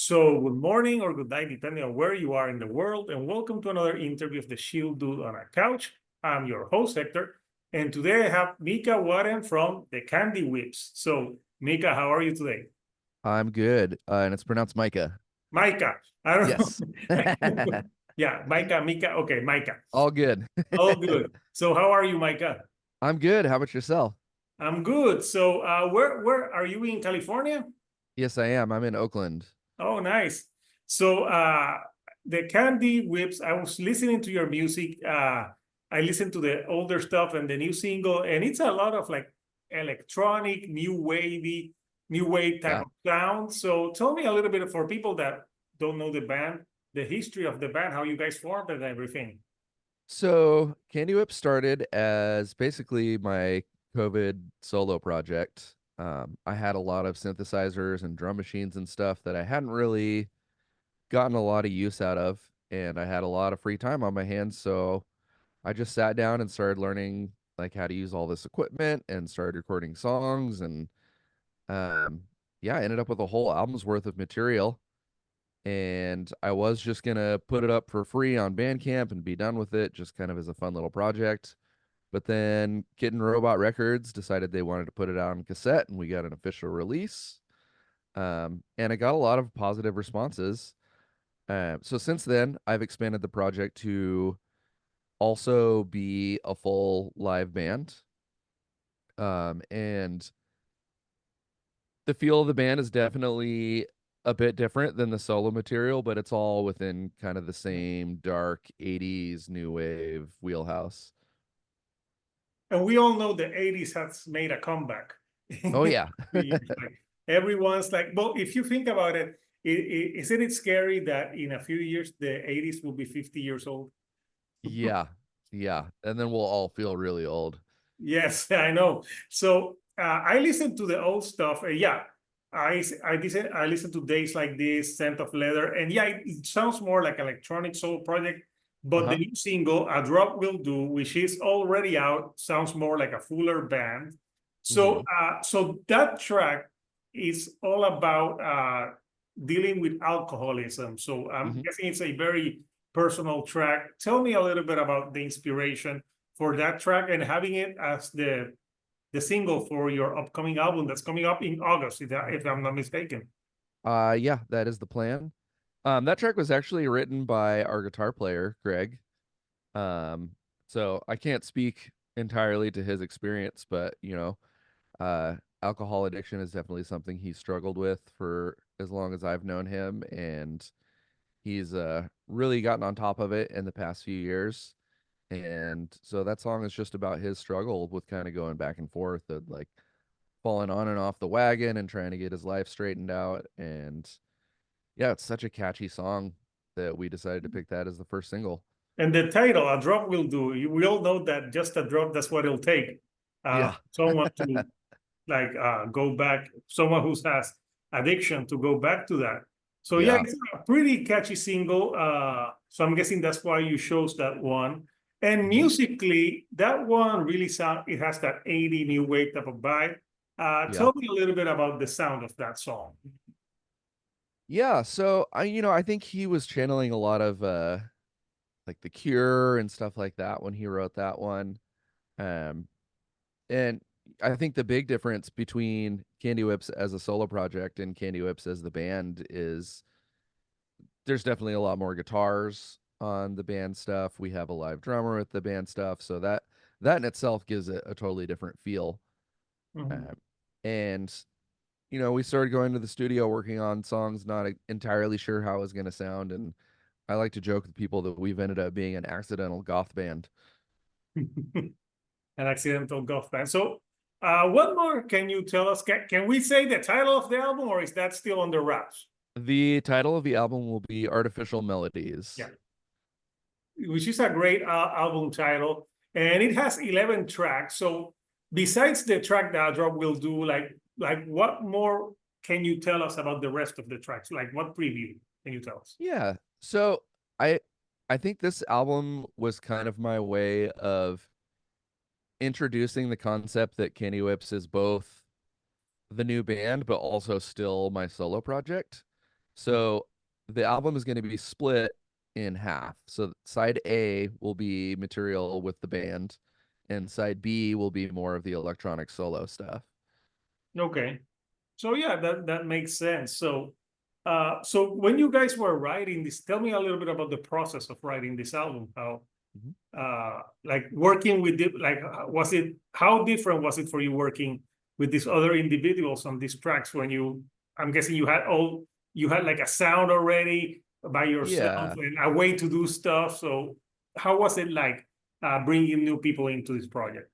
So good morning or good night, depending on where you are in the world, and welcome to another interview of the Chill Dude on a Couch. I'm your host, Hector, and today I have Mika Warren from the Candy Whips. So, Mika, how are you today? I'm good, and it's pronounced Micah. Micah, I don't Yes. know. Yeah, Micah, Mika. Okay, Micah. All good. All good. So, how are you, Micah? I'm good. How about yourself? I'm good. So, where are you in California? Yes, I am. I'm in Oakland. Oh, nice. So the Candy Whips, I was listening to your music. I listened to the older stuff and the new single, and it's a lot of like electronic, new wave type Yeah. of sound. So tell me a little bit for people that don't know the band, the history of the band, how you guys formed and everything. So Candy Whip started as basically my COVID solo project. I had a lot of synthesizers and drum machines and stuff that I hadn't really gotten a lot of use out of, and I had a lot of free time on my hands, so I just sat down and started learning like how to use all this equipment and started recording songs and um yeah, I ended up with a whole album's worth of material, and I was just gonna put it up for free on Bandcamp and be done with it, just kind of as a fun little project. But then Kitten Robot Records decided they wanted to put it out on cassette, and we got an official release. And I got a lot of positive responses. So since then, I've expanded the project to also be a full live band. And the feel of the band is definitely a bit different than the solo material, but it's all within kind of the same dark 80s new wave wheelhouse. And we all know the 80s has made a comeback. Oh yeah. Like, everyone's like, well, if you think about it, isn't it scary that in a few years the 80s will be 50 years old? Yeah. Yeah. And then we'll all feel really old. Yes, I know. So I listen to the old stuff. Yeah, I listen to Days Like This, Scent of Leather, and yeah, it sounds more like electronic soul project. But the Uh-huh. new single, A Drop Will Do, which is already out, sounds more like a fuller band. So Hmm. so that track is all about dealing with alcoholism. So I'm Hmm. guessing it's a very personal track. Tell me a little bit about the inspiration for that track and having it as the single for your upcoming album that's coming up in August, if I'm not mistaken. Yeah, that is the plan. That track was actually written by our guitar player, Greg. Um, so I can't speak entirely to his experience, but uh, alcohol addiction is definitely something he struggled with for as long as I've known him, and he's really gotten on top of it in the past few years. And so that song is just about his struggle with kind of going back and forth, of like falling on and off the wagon and trying to get his life straightened out. And yeah, it's such a catchy song that we decided to pick that as the first single. And the title, A Drop Will Do, we all know that just a drop, that's what it'll take. Yeah. Someone to like go back, someone who has addiction to go back to that. So yeah, Yeah. it's a pretty catchy single. So I'm guessing that's why you chose that one. And Hmm. musically, that one really sound it has that 80 new wave type of vibe. Yeah. Tell me a little bit about the sound of that song. Yeah. So I think he was channeling a lot of like The Cure and stuff like that when he wrote that one. Um, and I think the big difference between Candy Whips as a solo project and Candy Whips as the band is there's definitely a lot more guitars on the band stuff. We have a live drummer with the band stuff, so that in itself gives it a totally different feel. Mhm. Um, and we started going to the studio working on songs, not entirely sure how it was going to sound, and I like to joke with people that we've ended up being an accidental goth band. An accidental golf band. So, what more can you tell us? Can we say the title of the album, or is that still under wraps? The title of the album will be Artificial Melodies. Yeah, which is a great album title, and it has 11 tracks. So, besides the track that Drop will do, like what more can you tell us about the rest of the tracks? Like what preview can you tell us? Yeah. So I I think this album was kind of my way of introducing the concept that Kenny Whips is both the new band but also still my solo project. So the album is going to be split in half. So side A will be material with the band, and side B will be more of the electronic solo stuff. Okay. So yeah, that makes sense. So so when you guys were writing this, tell me a little bit about the process of writing this album. How Mhm. like working with it, like was it, how different was it for you working with these other individuals on these tracks when you, I'm guessing you had like a sound already by yourself Yeah. and a way to do stuff. So how was it like bringing new people into this project?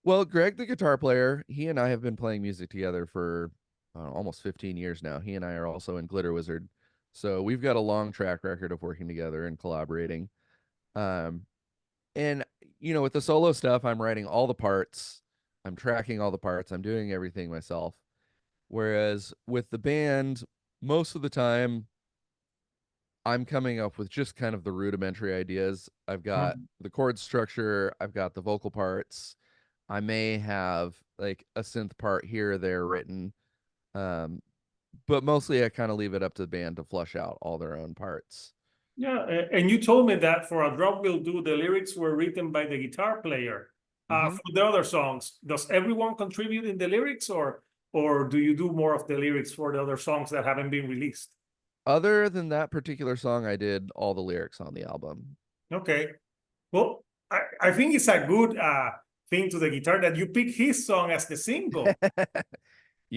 Well, Greg, the guitar player, he and I have been playing music together for almost 15 years now. He and I are also in Glitter Wizard. So we've got a long track record of working together and collaborating. Um, and, with the solo stuff, I'm writing all the parts, I'm tracking all the parts, I'm doing everything myself. Whereas with the band, most of the time, I'm coming up with just kind of the rudimentary ideas. I've got the chord structure, I've got the vocal parts. I may have like a synth part here or there written. Um, but mostly I kind of leave it up to the band to flush out all their own parts. Yeah, and you told me that for A Drop Will Do, the lyrics were written by the guitar player. Hmm. For the other songs, does everyone contribute in the lyrics, or do you do more of the lyrics for the other songs that haven't been released? Other than that particular song, I did all the lyrics on the album. Okay. Well, I think it's a good thing to the guitar that you pick his song as the single.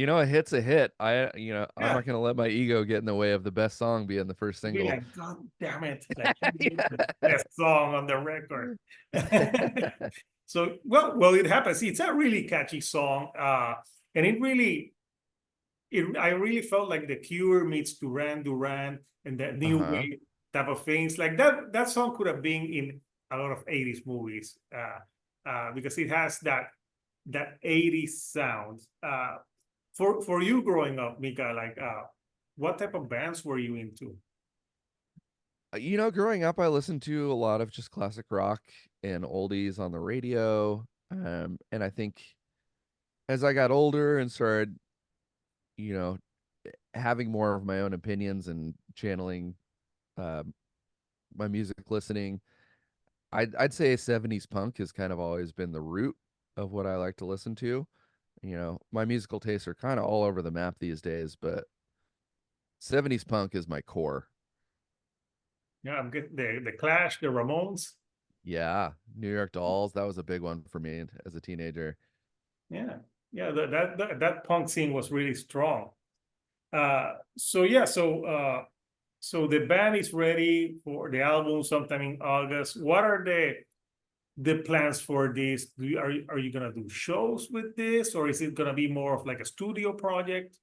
A hit's a hit. I'm Yeah. not gonna let my ego get in the way of the best song being the first Be single. like, God damn it. Like he made the Yeah. best song on the record. So well, it happens. It's a really catchy song. And it really I really felt like the Cure meets Duran Duran and that new Uh-huh. wave type of things. Like that song could have been in a lot of 80s movies. Because it has that 80s sound. For you growing up, Mika, like what type of bands were you into? Growing up, I listened to a lot of just classic rock and oldies on the radio. And I think as I got older and started, you know, having more of my own opinions and channeling um, my music listening, I'd say 70s punk has kind of always been the root of what I like to listen to. My musical tastes are kind of all over the map these days, but 70s punk is my core. Yeah, I'm getting the Clash, the Ramones. Yeah, New York Dolls, that was a big one for me as a teenager. Yeah, yeah, that punk scene was really strong. So yeah, so the band is ready for the album sometime in August. What are the plans for this? Are you gonna do shows with this, or is it gonna be more of like a studio project?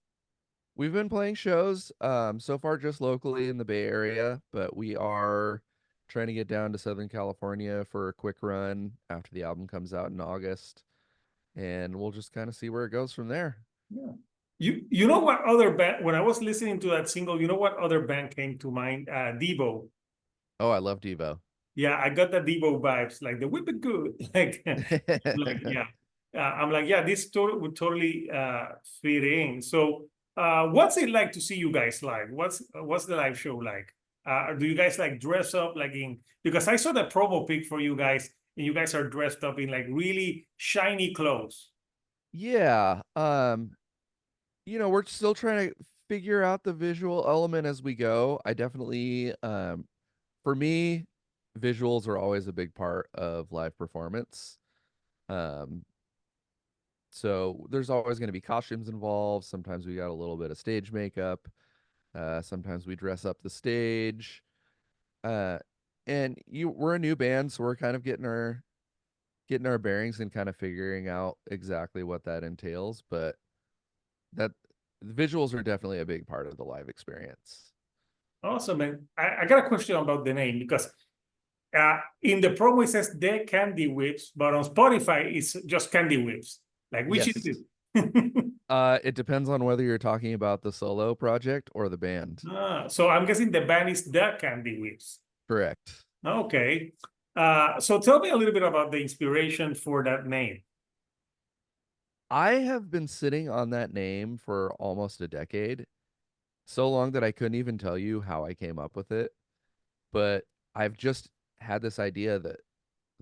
We've been playing shows, so far just locally in the Bay Area, but we are trying to get down to Southern California for a quick run after the album comes out in August, and we'll just kind of see where it goes from there. Yeah. You know what other band? When I was listening to that single, you know what other band came to mind? Devo. Oh, I love Devo. Yeah, I got the Devo vibes, like the whip it good, like yeah. I'm like, yeah, this would totally fit in. So, what's it like to see you guys live? What's the live show like? Do you guys like dress up like in? Because I saw the promo pic for you guys, and you guys are dressed up in like really shiny clothes. Yeah, we're still trying to figure out the visual element as we go. I definitely, for me, visuals are always a big part of live performance. Um, so there's always going to be costumes involved. Sometimes we got a little bit of stage makeup. Sometimes we dress up the stage. Uh, and we're a new band, so we're kind of getting our bearings and kind of figuring out exactly what that entails. But that the visuals are definitely a big part of the live experience. Awesome, and I got a question about the name because in the promo it says the Candy Whips, but on Spotify it's just Candy Whips. Like which is Yes. it? It depends on whether you're talking about the solo project or the band. So I'm guessing the band is the Candy Whips. Correct. Okay. So tell me a little bit about the inspiration for that name. I have been sitting on that name for almost a decade. so long that I couldn't even tell you how I came up with it. But I've just had this idea that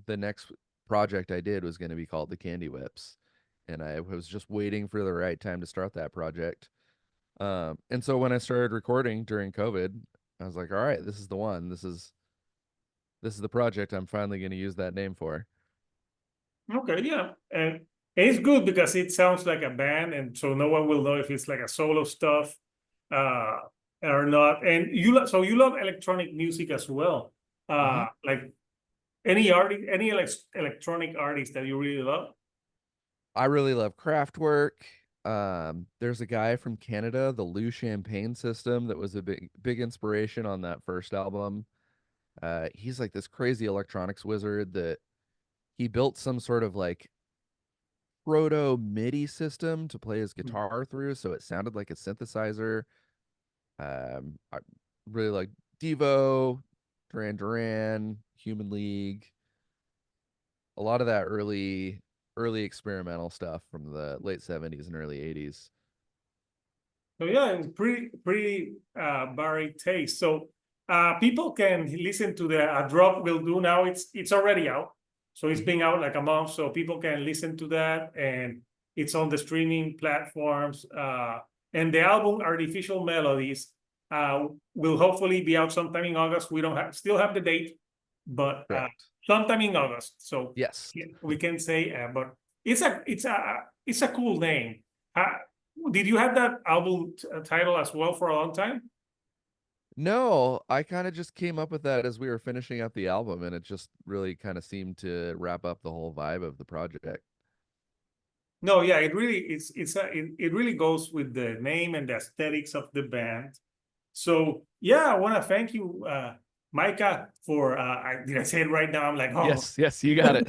the next project I did was going to be called the Candy Whips, and I was just waiting for the right time to start that project. And so when I started recording during COVID, I was like, all right, this is the one. This is the project I'm finally going to use that name for. Okay, yeah, and it's good because it sounds like a band, and so no one will know if it's like a solo stuff uh or not. And so you love electronic music as well. Hmm. Like any artist, any electronic artist that you really love? I really love Kraftwerk. There's a guy from Canada, the Lou Champagne System, that was a big inspiration on that first album. He's like this crazy electronics wizard that he built some sort of like proto MIDI system to play his guitar through, so it sounded like a synthesizer. I really like Devo, Duran Duran, Human League, a lot of that early experimental stuff from the late 70s and early 80s. So yeah, it's pretty varied taste. So people can listen to the drop will do now. It's already out, so it's Mhm. been out like a month. So people can listen to that, and it's on the streaming platforms. And the album Artificial Melodies will hopefully be out sometime in August. We don't still have the date, but Correct. sometime in August. So Yes. yeah, we can say, but it's a cool name. Uh, did you have that album title as well for a long time? No, I kind of just came up with that as we were finishing up the album, and it just really kind of seemed to wrap up the whole vibe of the project. No, yeah, it really goes with the name and the aesthetics of the band. So yeah, I want to thank you, Micah, for did I say it right now? I'm like, oh, Yes, yes, you got it.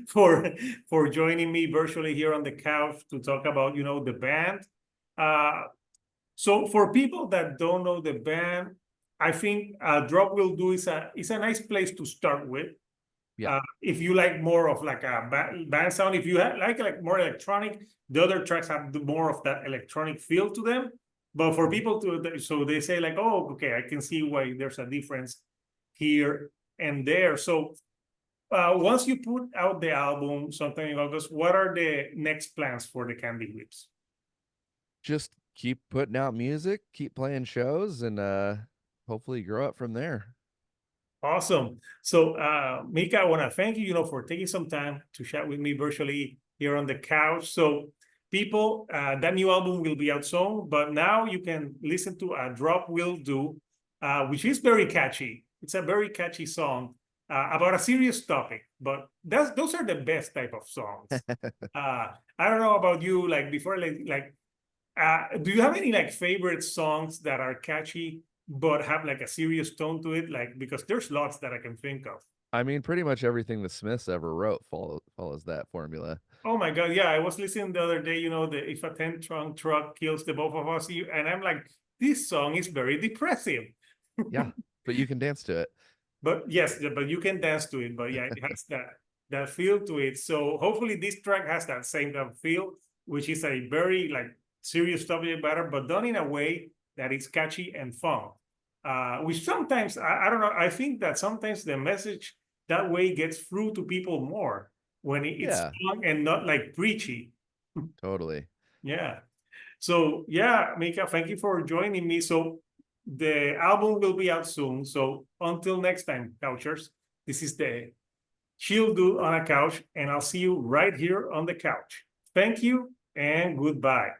for joining me virtually here on the couch to talk about the band. Uh, So for people that don't know the band, I think Drop Will Do is a nice place to start with. Yeah. If you like more of like a band sound, if you like more electronic, the other tracks have more of that electronic feel to them. But for Mhm. people so they say like, oh, okay, I can see why there's a difference here and there. So once you put out the album sometime in August, what are the next plans for the Candy Whips? Just keep putting out music, keep playing shows, and hopefully grow up from there. Awesome. So, Mika, I want to thank you, for taking some time to chat with me virtually here on the couch. So, people, that new album will be out soon, but now you can listen to A Drop Will Do, which is very catchy. It's a very catchy song about a serious topic, but those are the best type of songs. I don't know about you, like before, do you have any like favorite songs that are catchy but have like a serious tone to it? Like because there's lots that I can think of. I mean, pretty much everything the Smiths ever wrote follows that formula. Oh my God, yeah, I was listening the other day, the if a 10-trunk truck kills the both of us, and I'm like, this song is very depressive. Yeah, but you can dance to it. But yes, but you can dance to it. But yeah, it has that feel to it. So hopefully this track has that same kind of feel, which is a very like serious subject matter, but done in a way that is catchy and fun. Which sometimes I don't know. I think that sometimes the message that way gets through to people more when it's Yeah, fun and not like preachy. totally. Yeah. So yeah, Mika, thank you for joining me. So the album will be out soon. So until next time, couchers, this is the Chill Dude on a Couch, and I'll see you right here on the couch. Thank you and goodbye.